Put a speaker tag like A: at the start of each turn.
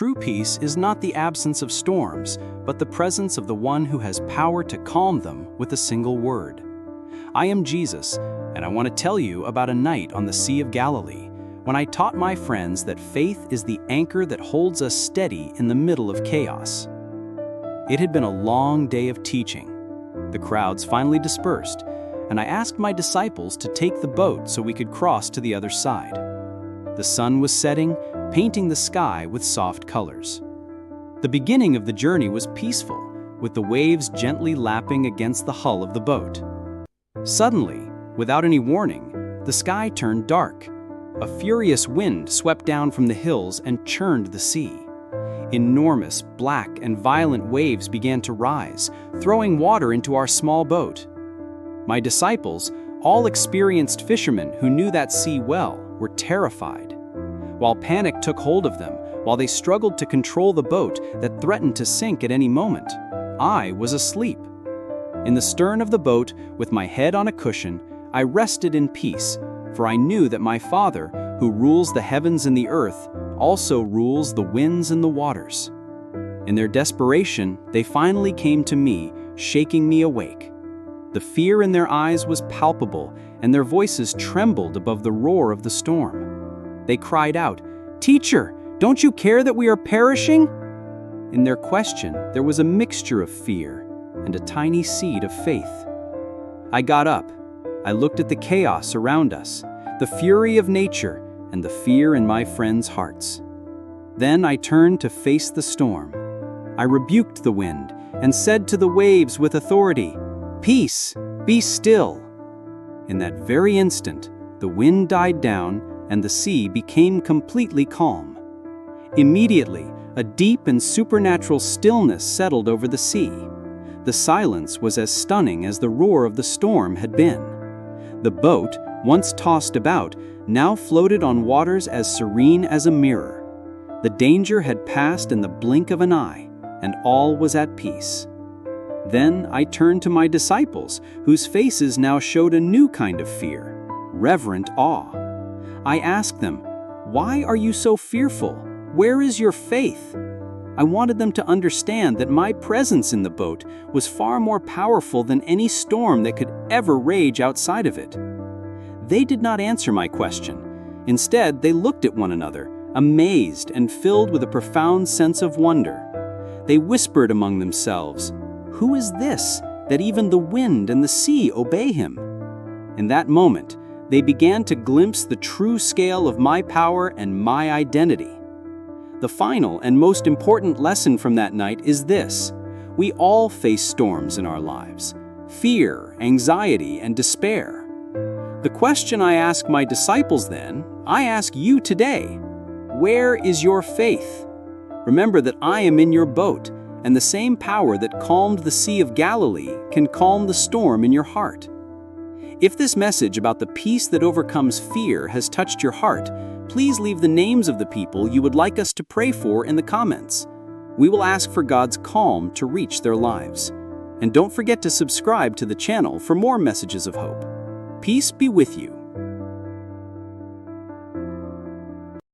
A: True peace is not the absence of storms, but the presence of the one who has power to calm them with a single word. I am Jesus, and I want to tell you about a night on the Sea of Galilee, when I taught my friends that faith is the anchor that holds us steady in the middle of chaos. It had been a long day of teaching. The crowds finally dispersed, and I asked my disciples to take the boat so we could cross to the other side. The sun was setting, painting the sky with soft colors. The beginning of the journey was peaceful, with the waves gently lapping against the hull of the boat. Suddenly, without any warning, the sky turned dark. A furious wind swept down from the hills and churned the sea. Enormous, black, and violent waves began to rise, throwing water into our small boat. My disciples, all experienced fishermen who knew that sea well, were terrified. While panic took hold of them, while they struggled to control the boat that threatened to sink at any moment, I was asleep. In the stern of the boat, with my head on a cushion, I rested in peace, for I knew that my Father, who rules the heavens and the earth, also rules the winds and the waters. In their desperation, they finally came to me, shaking me awake. The fear in their eyes was palpable, and their voices trembled above the roar of the storm. They cried out, "Teacher, don't you care that we are perishing?" In their question, there was a mixture of fear and a tiny seed of faith. I got up. I looked at the chaos around us, the fury of nature, and the fear in my friends' hearts. Then I turned to face the storm. I rebuked the wind and said to the waves with authority, "Peace, be still." In that very instant, the wind died down and the sea became completely calm. Immediately, a deep and supernatural stillness settled over the sea. The silence was as stunning as the roar of the storm had been. The boat, once tossed about, now floated on waters as serene as a mirror. The danger had passed in the blink of an eye, and all was at peace. Then I turned to my disciples, whose faces now showed a new kind of fear, reverent awe. I asked them, "Why are you so fearful? Where is your faith?" I wanted them to understand that my presence in the boat was far more powerful than any storm that could ever rage outside of it. They did not answer my question. Instead, they looked at one another, amazed and filled with a profound sense of wonder. They whispered among themselves, "Who is this, that even the wind and the sea obey him?" In that moment, they began to glimpse the true scale of my power and my identity. The final and most important lesson from that night is this: we all face storms in our lives, fear, anxiety, and despair. The question I ask my disciples then, I ask you today: where is your faith? Remember that I am in your boat, and the same power that calmed the Sea of Galilee can calm the storm in your heart. If this message about the peace that overcomes fear has touched your heart, please leave the names of the people you would like us to pray for in the comments. We will ask for God's calm to reach their lives. And don't forget to subscribe to the channel for more messages of hope. Peace be with you.